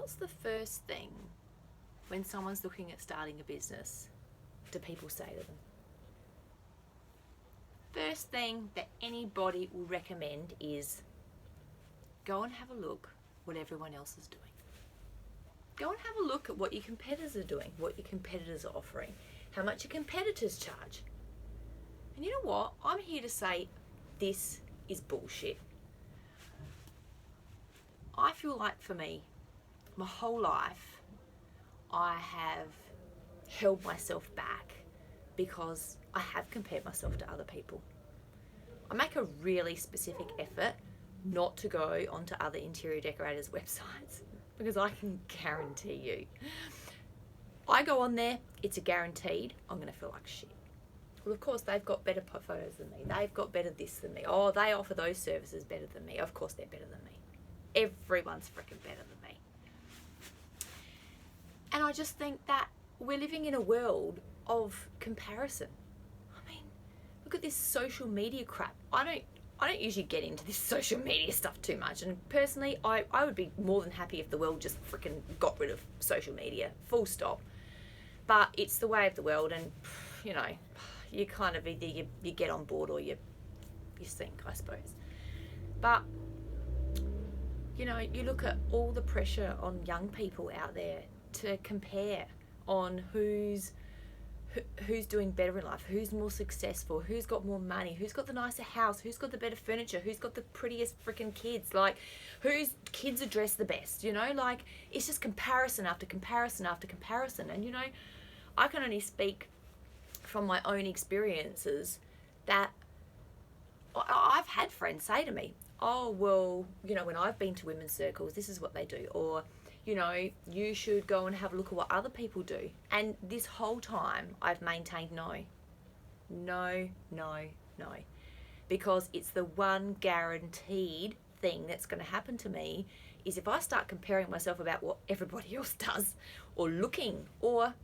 what's the first thing when someone's looking at starting a business do people say to them? First thing that anybody will recommend is go and have a look what everyone else is doing. Go and have a look at what your competitors are doing, what your competitors are offering, how much your competitors charge. And you know what? I'm here to say this is bullshit. I feel like for me, my whole life, I have held myself back because I have compared myself to other people. I make a really specific effort not to go onto other interior decorators' websites because I can guarantee you, I go on there, it's a guaranteed, I'm going to feel like shit. Well, of course, they've got better photos than me. They've got better this than me. Oh, they offer those services better than me. Of course, they're better than me. Everyone's freaking better than me. And I just think that we're living in a world of comparison. I mean, look at this social media crap. I don't usually get into this social media stuff too much. And personally, I would be more than happy if the world just freaking got rid of social media. Full stop. But it's the way of the world, and, you know, you kind of either you get on board or you sink, I suppose. But, you know, you look at all the pressure on young people out there to compare on who's doing better in life, who's more successful, who's got more money, who's got the nicer house, who's got the better furniture, who's got the prettiest freaking kids, like whose kids are dressed the best, you know, like it's just comparison after comparison after comparison. And, you know, I can only speak from my own experiences that I've had friends say to me, oh, well, you know, when I've been to women's circles, this is what they do. Or, you know, you should go and have a look at what other people do. And this whole time I've maintained no. Because it's the one guaranteed thing that's going to happen to me is if I start comparing myself about what everybody else does, or looking or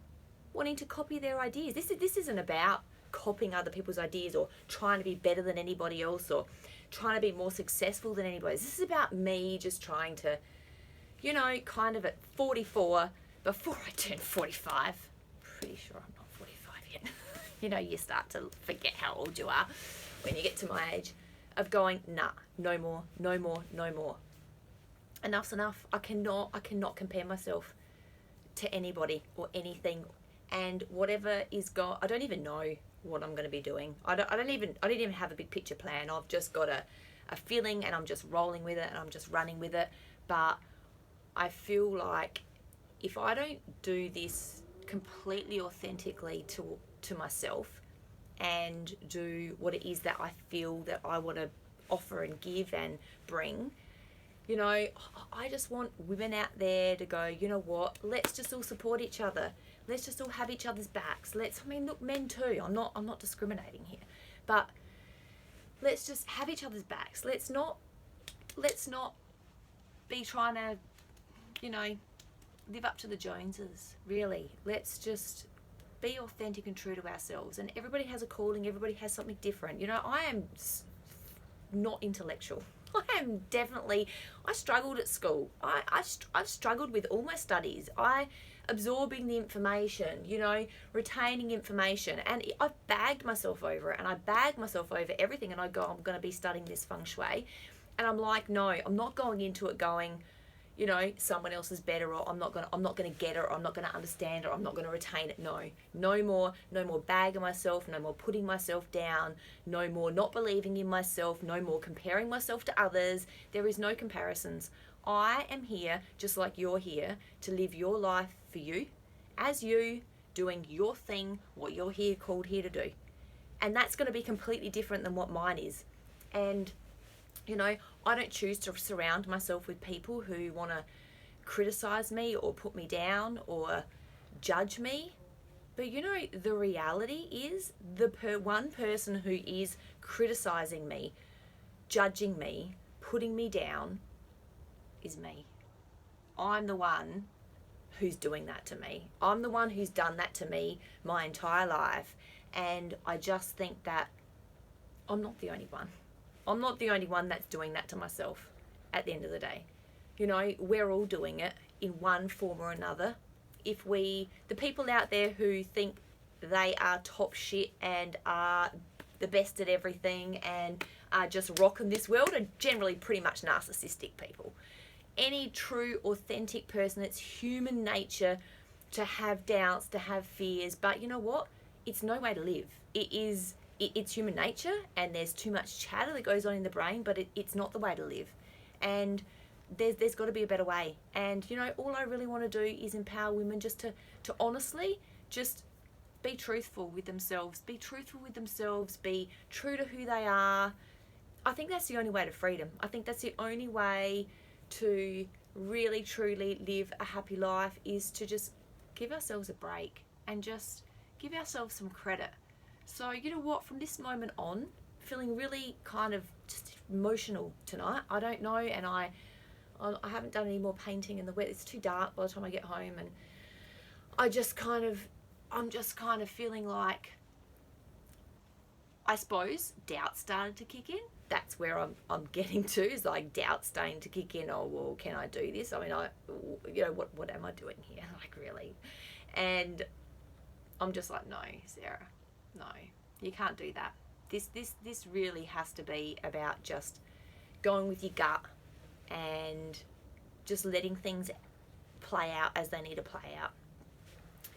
wanting to copy their ideas. This isn't about copying other people's ideas or trying to be better than anybody else or trying to be more successful than anybody else. This is about me just trying to, you know, kind of at 44, before I turn 45, pretty sure I'm not 45 yet. You know, you start to forget how old you are when you get to my age, of going, nah, no more. Enough's enough. I cannot compare myself to anybody or anything. And whatever is I don't even know what I'm going to be doing. I don't even have a big picture plan. I've just got a feeling, and I'm just rolling with it, and I'm just running with it. But I feel like if I don't do this completely authentically to myself and do what it is that I feel that I want to offer and give and bring, you know, I just want women out there to go, you know what, let's just all support each other. Let's just all have each other's backs. Look, men too. I'm not discriminating here. But let's just have each other's backs. Let's not be trying to, you know, live up to the Joneses, really. Let's just be authentic and true to ourselves. And everybody has a calling. Everybody has something different. You know, I am not intellectual. I struggled at school. I struggled with all my studies. Absorbing the information, you know, retaining information. And I bagged myself over it, and I bagged myself over everything. And I go, I'm going to be studying this feng shui. And I'm like, no, I'm not going into it going, you know, someone else is better, or I'm not going to get it, or I'm not going to understand it, or I'm not going to retain it. No more bagging myself, no more putting myself down, no more not believing in myself, no more comparing myself to others. There is no comparisons. I am here, just like you're here, to live your life for you, as you, doing your thing, what you're called here to do. And that's going to be completely different than what mine is. And, you know, I don't choose to surround myself with people who want to criticize me or put me down or judge me. But, you know, the reality is one person who is criticizing me, judging me, putting me down is me. I'm the one who's doing that to me. I'm the one who's done that to me my entire life. And I just think that I'm not the only one. I'm not the only one that's doing that to myself at the end of the day. You know, we're all doing it in one form or another. The people out there who think they are top shit and are the best at everything and are just rocking this world are generally pretty much narcissistic people. Any true, authentic person, it's human nature to have doubts, to have fears, but you know what? It's no way to live. It's human nature, and there's too much chatter that goes on in the brain, but it's not the way to live. And there's got to be a better way. And you know, all I really want to do is empower women just to honestly just be truthful with themselves. Be truthful with themselves. Be true to who they are. I think that's the only way to freedom. I think that's the only way to really truly live a happy life, is to just give ourselves a break and just give ourselves some credit. So you know what, from this moment on, feeling really kind of just emotional tonight. I don't know, and I haven't done any more painting in the wet. It's too dark by the time I get home, and I'm just kind of feeling like, I suppose, doubt started to kick in. That's where I'm getting to, is like doubt starting to kick in. Oh, well, can I do this? I mean, what am I doing here? Like, really? And I'm just like, no, Sarah, no, you can't do that. This really has to be about just going with your gut and just letting things play out as they need to play out,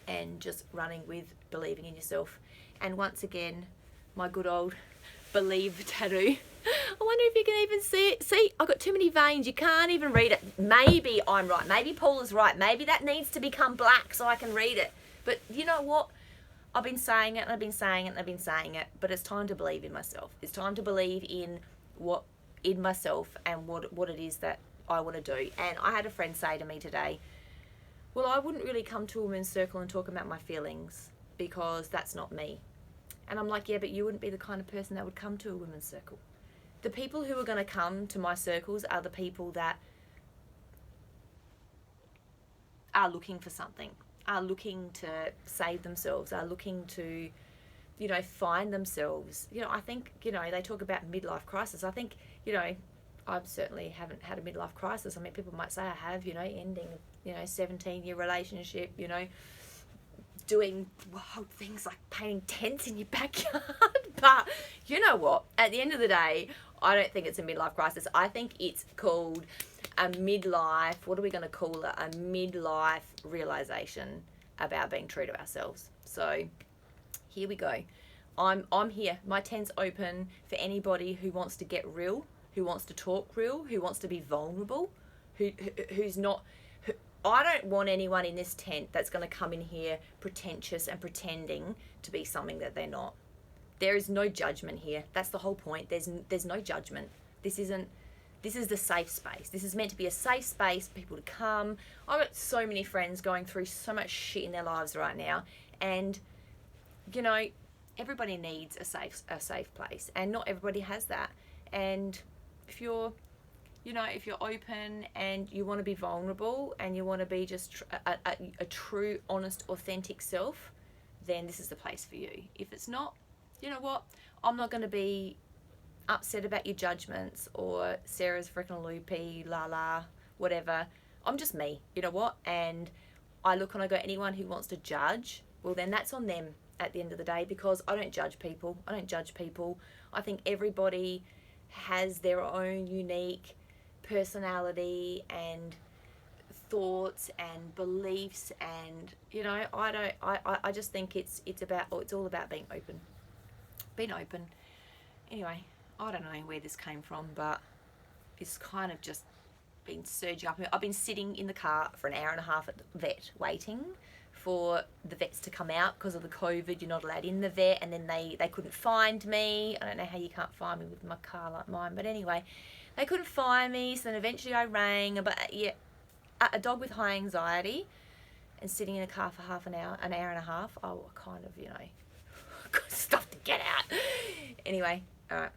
and just running with believing in yourself. And once again, my good old believe tattoo. I wonder if you can even see it. See, I've got too many veins. You can't even read it. Maybe I'm right. Maybe Paula's right. Maybe that needs to become black so I can read it. But you know what? I've been saying it, and I've been saying it, and I've been saying it. But it's time to believe in myself. It's time to believe in myself and what it is that I want to do. And I had a friend say to me today, well, I wouldn't really come to a women's circle and talk about my feelings because that's not me. And I'm like, yeah, but you wouldn't be the kind of person that would come to a women's circle. The people who are going to come to my circles are the people that are looking for something, are looking to save themselves, are looking to, you know, find themselves. You know, I think, you know, they talk about midlife crisis. I think, you know, I certainly haven't had a midlife crisis. I mean, people might say I have, you know, ending, you know, 17-year relationship, you know, doing wild things like painting tents in your backyard. But you know what? At the end of the day, I don't think it's a midlife crisis. I think it's called a midlife, what are we going to call it? A midlife realization about being true to ourselves. So here we go. I'm here. My tent's open for anybody who wants to get real, who wants to talk real, who wants to be vulnerable, who's not... I don't want anyone in this tent that's going to come in here pretentious and pretending to be something that they're not. There is no judgment here. That's the whole point. There's no judgment. This is the safe space. This is meant to be a safe space for people to come. I've got so many friends going through so much shit in their lives right now, and you know, everybody needs a safe place, and not everybody has that. And if you're open and you want to be vulnerable and you want to be just a true, honest, authentic self, then this is the place for you. If it's not, you know what? I'm not going to be upset about your judgments or Sarah's freaking loopy, whatever. I'm just me, you know what? And I look and I go, anyone who wants to judge, well, then that's on them at the end of the day, because I don't judge people. I think everybody has their own unique personality and thoughts and beliefs, and you know, I just think it's all about being open. Anyway, I don't know where this came from, but it's kind of just been surging up. I've been sitting in the car for an hour and a half at the vet waiting for the vets to come out because of the COVID. You're not allowed in the vet, and then they couldn't find me. I don't know how you can't find me with my car like mine, but anyway, they couldn't find me, so then eventually I rang. But yeah, a dog with high anxiety and sitting in a car for an hour and a half, I kind of, you know, got stuff to get out. Anyway, all right.